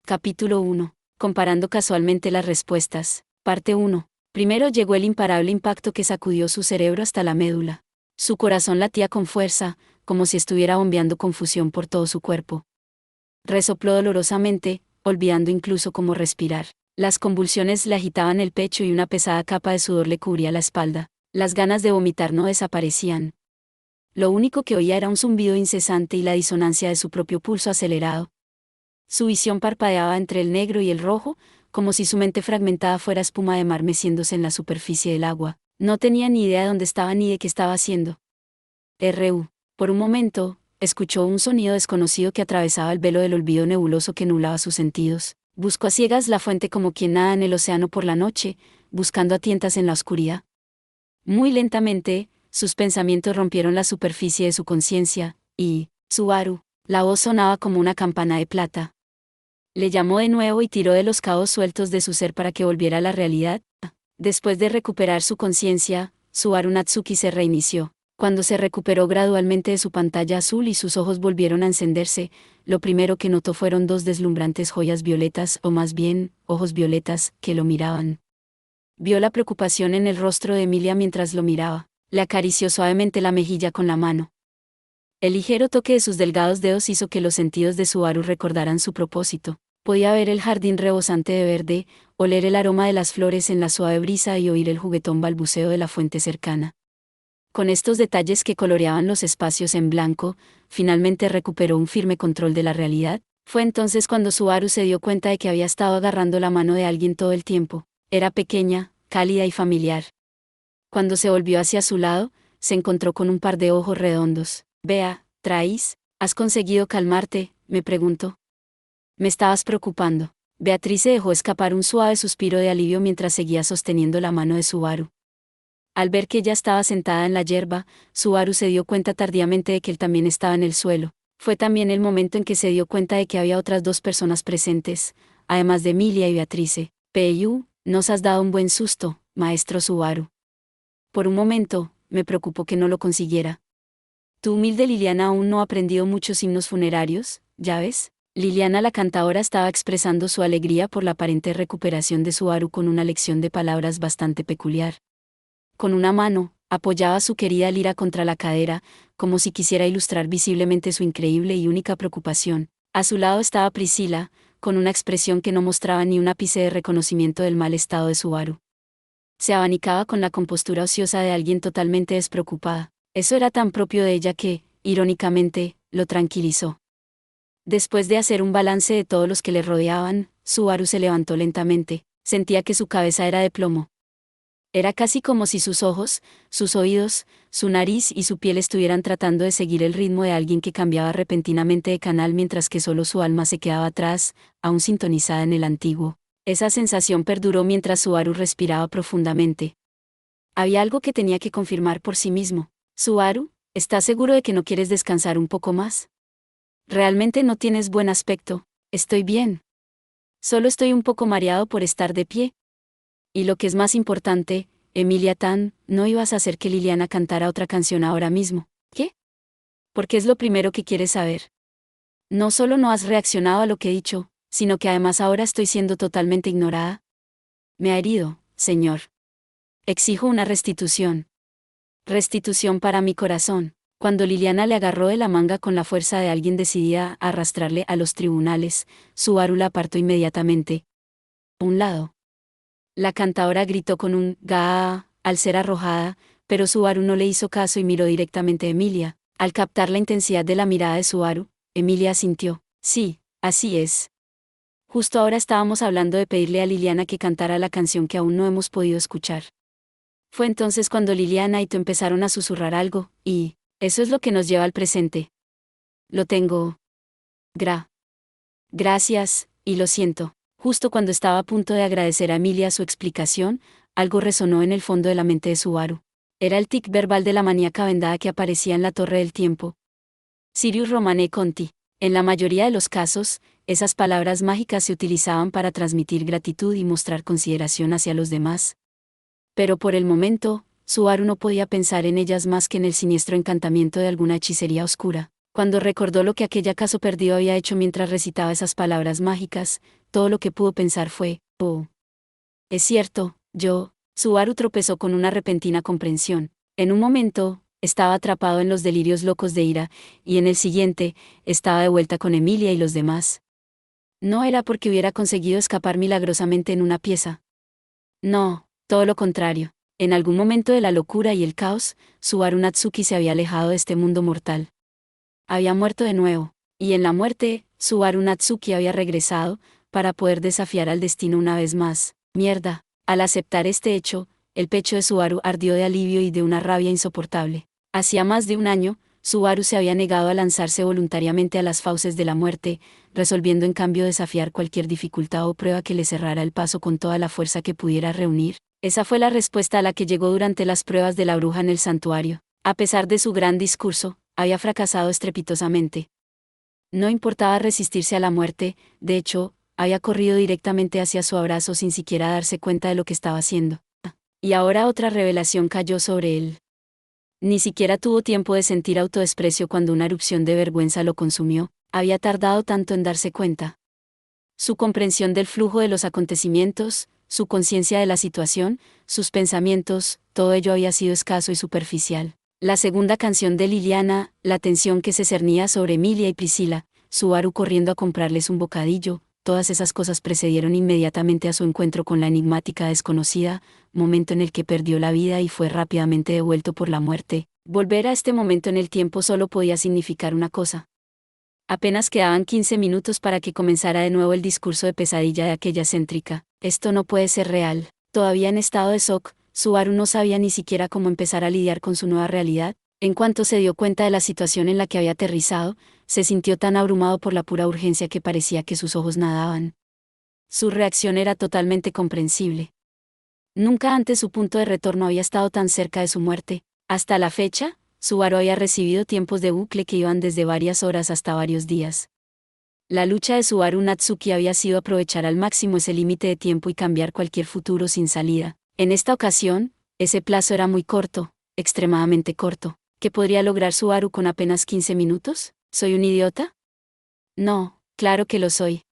Capítulo 1. Comparando casualmente las respuestas. Parte 1. Primero llegó el imparable impacto que sacudió su cerebro hasta la médula. Su corazón latía con fuerza, como si estuviera bombeando confusión por todo su cuerpo. Resopló dolorosamente, olvidando incluso cómo respirar. Las convulsiones le agitaban el pecho y una pesada capa de sudor le cubría la espalda. Las ganas de vomitar no desaparecían. Lo único que oía era un zumbido incesante y la disonancia de su propio pulso acelerado. Su visión parpadeaba entre el negro y el rojo, como si su mente fragmentada fuera espuma de mar meciéndose en la superficie del agua. No tenía ni idea de dónde estaba ni de qué estaba haciendo. Por un momento, escuchó un sonido desconocido que atravesaba el velo del olvido nebuloso que nublaba sus sentidos. Buscó a ciegas la fuente como quien nada en el océano por la noche, buscando a tientas en la oscuridad. Muy lentamente, sus pensamientos rompieron la superficie de su conciencia, y, Subaru, la voz sonaba como una campana de plata. Le llamó de nuevo y tiró de los cabos sueltos de su ser para que volviera a la realidad. Después de recuperar su conciencia, Subaru Natsuki se reinició. Cuando se recuperó gradualmente de su pantalla azul y sus ojos volvieron a encenderse, lo primero que notó fueron dos deslumbrantes joyas violetas, o más bien, ojos violetas, que lo miraban. Vio la preocupación en el rostro de Emilia mientras lo miraba. Le acarició suavemente la mejilla con la mano. El ligero toque de sus delgados dedos hizo que los sentidos de Subaru recordaran su propósito. Podía ver el jardín rebosante de verde, oler el aroma de las flores en la suave brisa y oír el juguetón balbuceo de la fuente cercana. Con estos detalles que coloreaban los espacios en blanco, finalmente recuperó un firme control de la realidad. Fue entonces cuando Subaru se dio cuenta de que había estado agarrando la mano de alguien todo el tiempo. Era pequeña, cálida y familiar. Cuando se volvió hacia su lado, se encontró con un par de ojos redondos. «Vea, Traís, ¿has conseguido calmarte?», me preguntó. «Me estabas preocupando». Beatrice dejó escapar un suave suspiro de alivio mientras seguía sosteniendo la mano de Subaru. Al ver que ella estaba sentada en la yerba, Subaru se dio cuenta tardíamente de que él también estaba en el suelo. Fue también el momento en que se dio cuenta de que había otras dos personas presentes, además de Emilia y Beatrice. «Peiyu, nos has dado un buen susto, maestro Subaru». Por un momento, me preocupó que no lo consiguiera. «Tu humilde Liliana aún no ha aprendido muchos himnos funerarios, ¿ya ves?». Liliana la cantadora estaba expresando su alegría por la aparente recuperación de Subaru con una lección de palabras bastante peculiar. Con una mano, apoyaba su querida lira contra la cadera, como si quisiera ilustrar visiblemente su increíble y única preocupación. A su lado estaba Priscila, con una expresión que no mostraba ni un ápice de reconocimiento del mal estado de Subaru. Se abanicaba con la compostura ociosa de alguien totalmente despreocupada. Eso era tan propio de ella que, irónicamente, lo tranquilizó. Después de hacer un balance de todos los que le rodeaban, Subaru se levantó lentamente. Sentía que su cabeza era de plomo. Era casi como si sus ojos, sus oídos, su nariz y su piel estuvieran tratando de seguir el ritmo de alguien que cambiaba repentinamente de canal mientras que solo su alma se quedaba atrás, aún sintonizada en el antiguo. Esa sensación perduró mientras Subaru respiraba profundamente. Había algo que tenía que confirmar por sí mismo. «Subaru, ¿estás seguro de que no quieres descansar un poco más? Realmente no tienes buen aspecto». «Estoy bien. Solo estoy un poco mareado por estar de pie». «Y lo que es más importante, Emilia Tan, ¿no ibas a hacer que Liliana cantara otra canción ahora mismo?». «¿Qué? ¿Por qué es lo primero que quieres saber?». «No solo no has reaccionado a lo que he dicho, sino que además ahora estoy siendo totalmente ignorada». «Me ha herido, señor. Exijo una restitución». «Restitución para mi corazón». Cuando Liliana le agarró de la manga con la fuerza de alguien decidida a arrastrarle a los tribunales, Subaru la apartó inmediatamente. A un lado. La cantadora gritó con un «gaa» al ser arrojada, pero Subaru no le hizo caso y miró directamente a Emilia. Al captar la intensidad de la mirada de Subaru, Emilia asintió. «Sí, así es. Justo ahora estábamos hablando de pedirle a Liliana que cantara la canción que aún no hemos podido escuchar». Fue entonces cuando Liliana y tú empezaron a susurrar algo, y eso es lo que nos lleva al presente. «Lo tengo. Gracias, y lo siento». Justo cuando estaba a punto de agradecer a Emilia su explicación, algo resonó en el fondo de la mente de Subaru. Era el tic verbal de la maníaca vendada que aparecía en la Torre del Tiempo. Sirius Romane Conti. En la mayoría de los casos, esas palabras mágicas se utilizaban para transmitir gratitud y mostrar consideración hacia los demás. Pero por el momento, Subaru no podía pensar en ellas más que en el siniestro encantamiento de alguna hechicería oscura. Cuando recordó lo que aquella caso perdido había hecho mientras recitaba esas palabras mágicas, todo lo que pudo pensar fue, oh. Es cierto, Subaru tropezó con una repentina comprensión. En un momento, estaba atrapado en los delirios locos de ira, y en el siguiente, estaba de vuelta con Emilia y los demás. No era porque hubiera conseguido escapar milagrosamente en una pieza. No, todo lo contrario. En algún momento de la locura y el caos, Subaru Natsuki se había alejado de este mundo mortal. Había muerto de nuevo, y en la muerte, Subaru Natsuki había regresado, para poder desafiar al destino una vez más. Mierda. Al aceptar este hecho, el pecho de Subaru ardió de alivio y de una rabia insoportable. Hacía más de un año, Subaru se había negado a lanzarse voluntariamente a las fauces de la muerte, resolviendo en cambio desafiar cualquier dificultad o prueba que le cerrara el paso con toda la fuerza que pudiera reunir. Esa fue la respuesta a la que llegó durante las pruebas de la bruja en el santuario. A pesar de su gran discurso, había fracasado estrepitosamente. No importaba resistirse a la muerte, de hecho, había corrido directamente hacia su abrazo sin siquiera darse cuenta de lo que estaba haciendo. Y ahora otra revelación cayó sobre él. Ni siquiera tuvo tiempo de sentir autodesprecio cuando una erupción de vergüenza lo consumió, había tardado tanto en darse cuenta. Su comprensión del flujo de los acontecimientos, su conciencia de la situación, sus pensamientos, todo ello había sido escaso y superficial. La segunda canción de Liliana, la tensión que se cernía sobre Emilia y Priscila, Subaru corriendo a comprarles un bocadillo, todas esas cosas precedieron inmediatamente a su encuentro con la enigmática desconocida, momento en el que perdió la vida y fue rápidamente devuelto por la muerte. Volver a este momento en el tiempo solo podía significar una cosa. Apenas quedaban 15 minutos para que comenzara de nuevo el discurso de pesadilla de aquella céntrica. Esto no puede ser real. Todavía en estado de shock, Subaru no sabía ni siquiera cómo empezar a lidiar con su nueva realidad. En cuanto se dio cuenta de la situación en la que había aterrizado, se sintió tan abrumado por la pura urgencia que parecía que sus ojos nadaban. Su reacción era totalmente comprensible. Nunca antes su punto de retorno había estado tan cerca de su muerte. Hasta la fecha, Subaru había recibido tiempos de bucle que iban desde varias horas hasta varios días. La lucha de Subaru Natsuki había sido aprovechar al máximo ese límite de tiempo y cambiar cualquier futuro sin salida. En esta ocasión, ese plazo era muy corto, extremadamente corto. ¿Qué podría lograr Subaru con apenas 15 minutos? ¿Soy un idiota? No, claro que lo soy.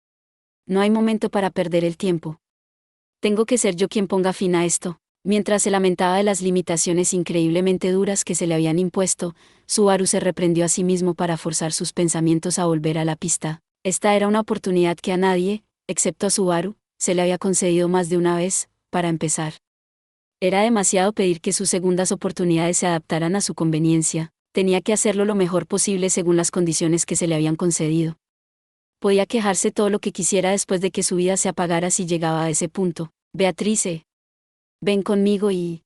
No hay momento para perder el tiempo. Tengo que ser yo quien ponga fin a esto. Mientras se lamentaba de las limitaciones increíblemente duras que se le habían impuesto, Subaru se reprendió a sí mismo para forzar sus pensamientos a volver a la pista. Esta era una oportunidad que a nadie, excepto a Subaru, se le había concedido más de una vez, para empezar. Era demasiado pedir que sus segundas oportunidades se adaptaran a su conveniencia, tenía que hacerlo lo mejor posible según las condiciones que se le habían concedido. Podía quejarse todo lo que quisiera después de que su vida se apagara si llegaba a ese punto. Beatrice, ven conmigo ¿Y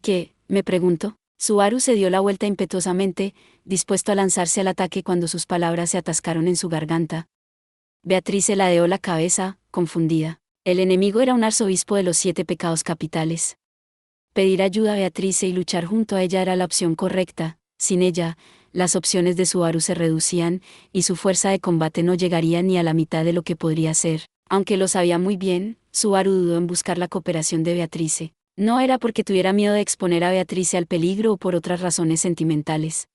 qué? Me preguntó. Subaru se dio la vuelta impetuosamente, dispuesto a lanzarse al ataque cuando sus palabras se atascaron en su garganta. Beatrice ladeó la cabeza, confundida. El enemigo era un arzobispo de los 7 pecados capitales. Pedir ayuda a Beatrice y luchar junto a ella era la opción correcta. Sin ella, las opciones de Subaru se reducían, y su fuerza de combate no llegaría ni a la mitad de lo que podría ser. Aunque lo sabía muy bien, Subaru dudó en buscar la cooperación de Beatrice. No era porque tuviera miedo de exponer a Beatrice al peligro o por otras razones sentimentales.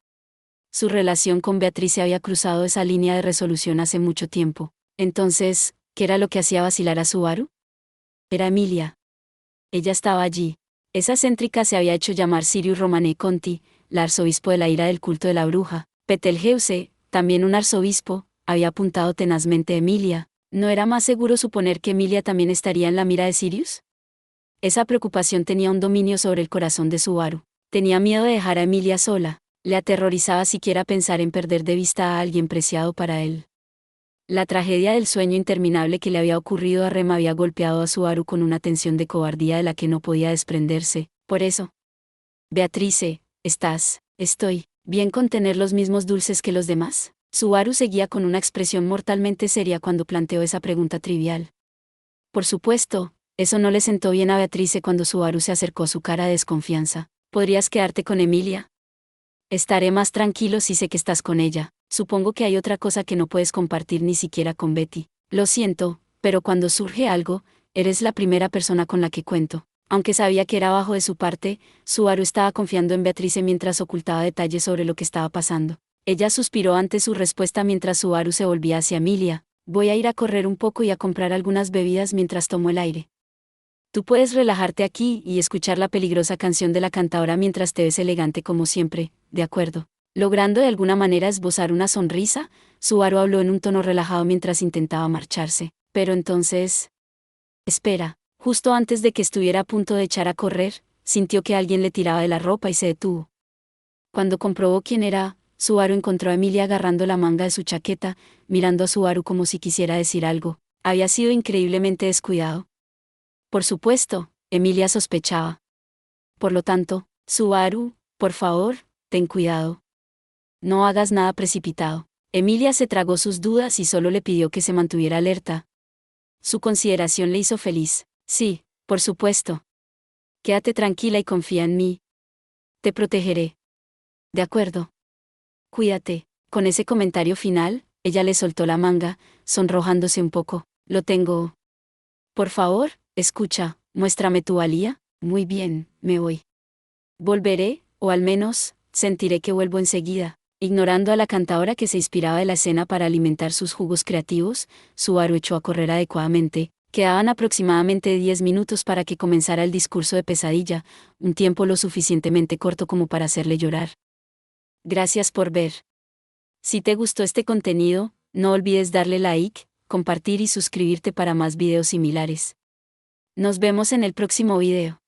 Su relación con Beatrice había cruzado esa línea de resolución hace mucho tiempo. Entonces, ¿qué era lo que hacía vacilar a Subaru? Era Emilia. Ella estaba allí. Esa céntrica se había hecho llamar Sirius Romane Conti, la arzobispo de la ira del culto de la bruja. Betelgeuse, también un arzobispo, había apuntado tenazmente a Emilia. ¿No era más seguro suponer que Emilia también estaría en la mira de Sirius? Esa preocupación tenía un dominio sobre el corazón de Subaru. Tenía miedo de dejar a Emilia sola. Le aterrorizaba siquiera pensar en perder de vista a alguien preciado para él. La tragedia del sueño interminable que le había ocurrido a Rem había golpeado a Subaru con una tensión de cobardía de la que no podía desprenderse. Por eso. Beatrice, estoy bien con tener los mismos dulces que los demás. Subaru seguía con una expresión mortalmente seria cuando planteó esa pregunta trivial. Por supuesto, eso no le sentó bien a Beatrice cuando Subaru se acercó a su cara de desconfianza. ¿Podrías quedarte con Emilia? Estaré más tranquilo si sé que estás con ella. Supongo que hay otra cosa que no puedes compartir ni siquiera con Betty. Lo siento, pero cuando surge algo, eres la primera persona con la que cuento. Aunque sabía que era bajo de su parte, Subaru estaba confiando en Beatrice mientras ocultaba detalles sobre lo que estaba pasando. Ella suspiró ante su respuesta mientras Subaru se volvía hacia Emilia. Voy a ir a correr un poco y a comprar algunas bebidas mientras tomo el aire. Tú puedes relajarte aquí y escuchar la peligrosa canción de la cantadora mientras te ves elegante como siempre, ¿de acuerdo? Logrando de alguna manera esbozar una sonrisa, Subaru habló en un tono relajado mientras intentaba marcharse. Pero entonces... Espera, justo antes de que estuviera a punto de echar a correr, sintió que alguien le tiraba de la ropa y se detuvo. Cuando comprobó quién era, Subaru encontró a Emilia agarrando la manga de su chaqueta, mirando a Subaru como si quisiera decir algo. Había sido increíblemente descuidado. Por supuesto, Emilia sospechaba. Por lo tanto, Subaru, por favor, ten cuidado. No hagas nada precipitado. Emilia se tragó sus dudas y solo le pidió que se mantuviera alerta. Su consideración le hizo feliz. Sí, por supuesto. Quédate tranquila y confía en mí. Te protegeré. De acuerdo. Cuídate. Con ese comentario final, ella le soltó la manga, sonrojándose un poco. Lo tengo. Por favor, escucha, muéstrame tu valía. Muy bien, me voy. Volveré, o al menos, sentiré que vuelvo enseguida. Ignorando a la cantadora que se inspiraba de la escena para alimentar sus jugos creativos, Subaru echó a correr adecuadamente. Quedaban aproximadamente 10 minutos para que comenzara el discurso de pesadilla, un tiempo lo suficientemente corto como para hacerle llorar. Gracias por ver. Si te gustó este contenido, no olvides darle like, compartir y suscribirte para más videos similares. Nos vemos en el próximo video.